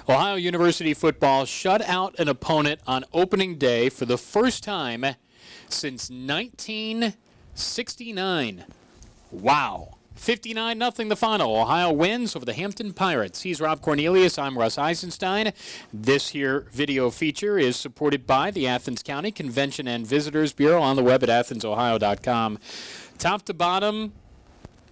Ohio University football shut out an opponent on opening day for the first time since 1969. Wow. 59-0 the final. Ohio wins over the Hampton Pirates. He's Rob Cornelius. I'm Russ Eisenstein. This here video feature is supported by the Athens County Convention and Visitors Bureau on the web at AthensOhio.com. Top to bottom,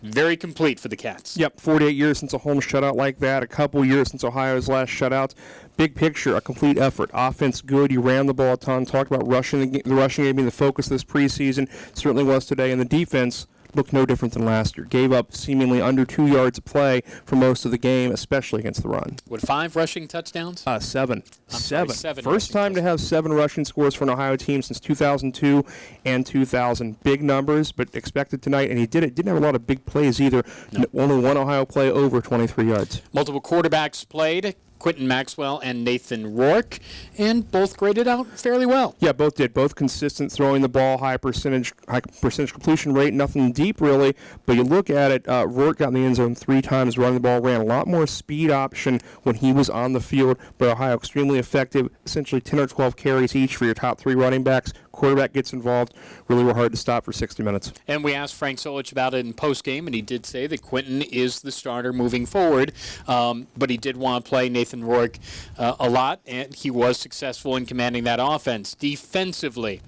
very complete for the Cats. Yep, 48 years since a home shutout like that, a couple years since Ohio's last shutout. Big picture, a complete effort. Offense good, you ran the ball a ton, talked about the rushing game being the focus of this preseason, certainly was today, and the defense looked no different than last year. Gave up seemingly under 2 yards of play for most of the game, especially against the run. With 5 rushing touchdowns? Seven. Seven First time to have 7 rushing scores for an Ohio team since 2002 and 2000. Big numbers, but expected tonight, and he did it. Didn't have a lot of big plays either. No. Only one Ohio play over 23 yards. Multiple quarterbacks played. Quentin Maxwell and Nathan Rourke, and both graded out fairly well. Yeah, both did. Both consistent throwing the ball, high percentage completion rate, nothing deep really. But you look at it, Rourke got in the end zone 3 times, running the ball, ran a lot more speed option when he was on the field. But Ohio extremely effective, essentially 10 or 12 carries each for your top 3 running backs. Quarterback gets involved, really were hard to stop for 60 minutes. And we asked Frank Solich about it in postgame, and he did say that Quentin is the starter moving forward, but he did want to play Nathan Rourke a lot, and he was successful in commanding that offense. Defensively,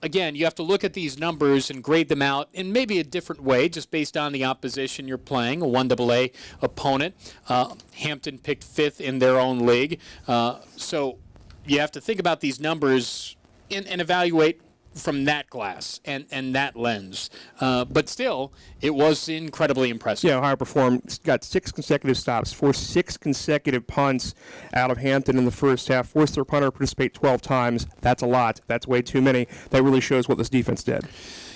again, you have to look at these numbers and grade them out in maybe a different way, just based on the opposition you're playing, a 1AA opponent. Hampton picked 5th in their own league, so you have to think about these numbers and evaluate from that glass and that lens. But still, it was incredibly impressive. Yeah, Ohio performed, got 6 consecutive stops, forced 6 consecutive punts out of Hampton in the first half, forced their punter to participate 12 times. That's a lot. That's way too many. That really shows what this defense did.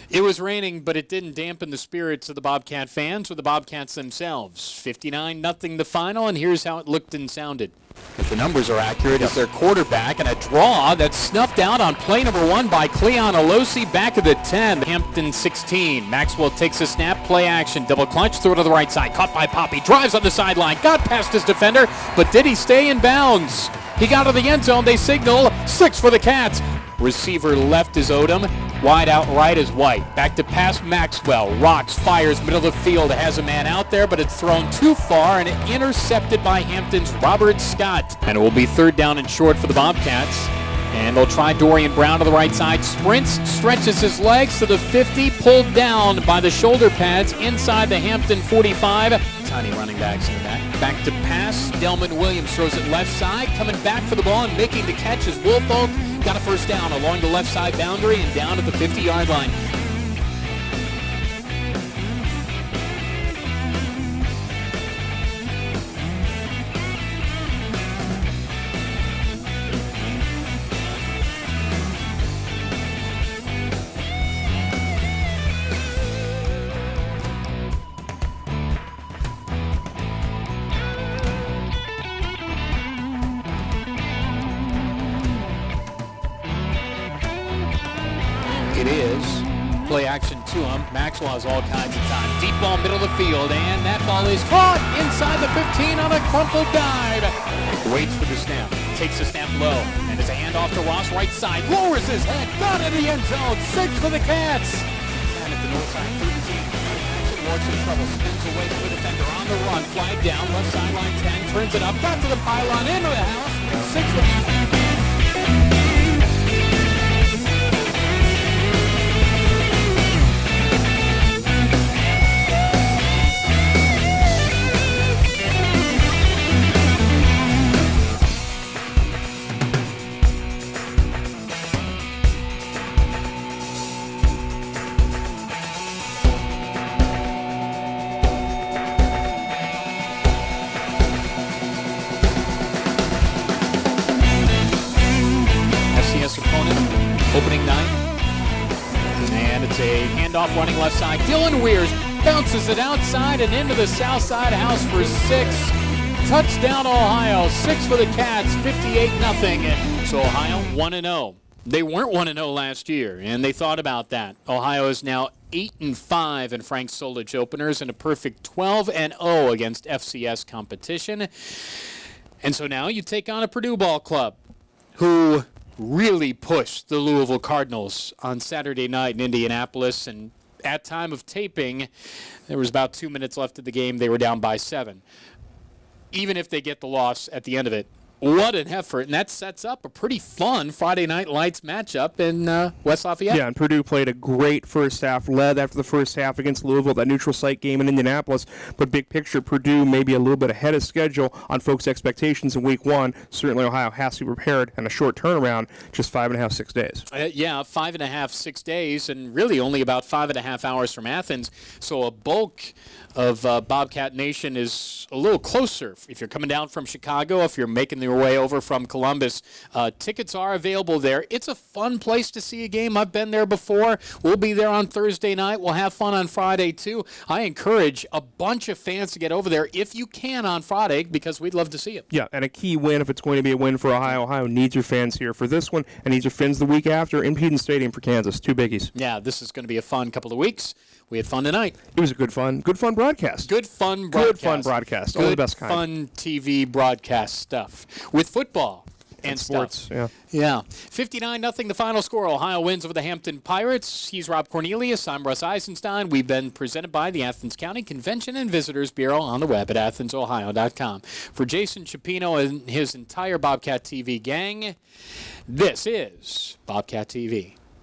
It was raining, but it didn't dampen the spirits of the Bobcat fans or the Bobcats themselves. 59-0 the final, and here's how it looked and sounded. If the numbers are accurate, it's their quarterback, and a draw that's snuffed out on play number 1 by Cleon Alosi back of the 10. Hampton 16. Maxwell takes a snap, play action, double clutch, throw to the right side, caught by Poppy, drives on the sideline, got past his defender, but did he stay in bounds? He got to the end zone, they signal 6 for the Cats. Receiver left is Odom, wide out right is White. Back to pass Maxwell, rocks, fires, middle of the field, has a man out there, but it's thrown too far and intercepted by Hampton's Robert Scott. And it will be 3rd down and short for the Bobcats. And they'll try Dorian Brown to the right side, sprints, stretches his legs to the 50, pulled down by the shoulder pads inside the Hampton 45. Tiny running backs in the back. Back to pass, Delman Williams throws it left side, coming back for the ball and making the catch as Wolfolk got a first down along the left side boundary and down at the 50-yard line. It is play action to him. Maxwell has all kinds of time. Deep ball, middle of the field, and that ball is caught inside the 15 on a crumpled dive. Waits for the snap, takes the snap low, and it's a handoff to Ross, right side, lowers his head, got in the end zone, 6 for the Cats. And at the north side, 13, works in trouble, spins away from the defender on the run, flag down, left sideline 10, turns it up, got to the pylon, into the house, 6 for the Cats. Opening night, and it's a handoff running left side. Dylan Weirs bounces it outside and into the south side house for 6. Touchdown Ohio, 6 for the Cats, 58-0. So Ohio 1-0. They weren't 1-0 last year, and they thought about that. Ohio is now 8-5 in Frank Solich openers and a perfect 12-0 against FCS competition. And so now you take on a Purdue ball club who really pushed the Louisville Cardinals on Saturday night in Indianapolis. And at time of taping, there was about 2 minutes left of the game. They were down by 7. Even if they get the loss at the end of it, what an effort. And that sets up a pretty fun Friday Night Lights matchup in West Lafayette. Yeah, and Purdue played a great first half, led after the first half against Louisville, that neutral site game in Indianapolis. But big picture, Purdue maybe a little bit ahead of schedule on folks' expectations in week 1. Certainly Ohio has to be prepared, and a short turnaround, just 5.5, 6 days. Yeah, 5.5, 6 days, and really only about 5.5 hours from Athens. So a bulk of Bobcat Nation is a little closer. If you're coming down from Chicago, if you're making your way over from Columbus, tickets are available there. It's a fun place to see a game. I've been there before. We'll be there on Thursday night. We'll have fun on Friday, too. I encourage a bunch of fans to get over there if you can on Friday, because we'd love to see it. Yeah, and a key win, if it's going to be a win for Ohio. Ohio needs your fans here for this one, and needs your fans the week after in Impedance Stadium for Kansas. 2 biggies. Yeah, this is going to be a fun couple of weeks. We had fun tonight. It was a good fun broadcast. Good fun broadcast. Good fun broadcast. All the best kind. Fun TV broadcast stuff with football and sports. Stuff. Yeah. 59-0 the final score. Ohio wins over the Hampton Pirates. He's Rob Cornelius. I'm Russ Eisenstein. We've been presented by the Athens County Convention and Visitors Bureau on the web at AthensOhio.com. For Jason Chapino and his entire Bobcat TV gang, this is Bobcat TV.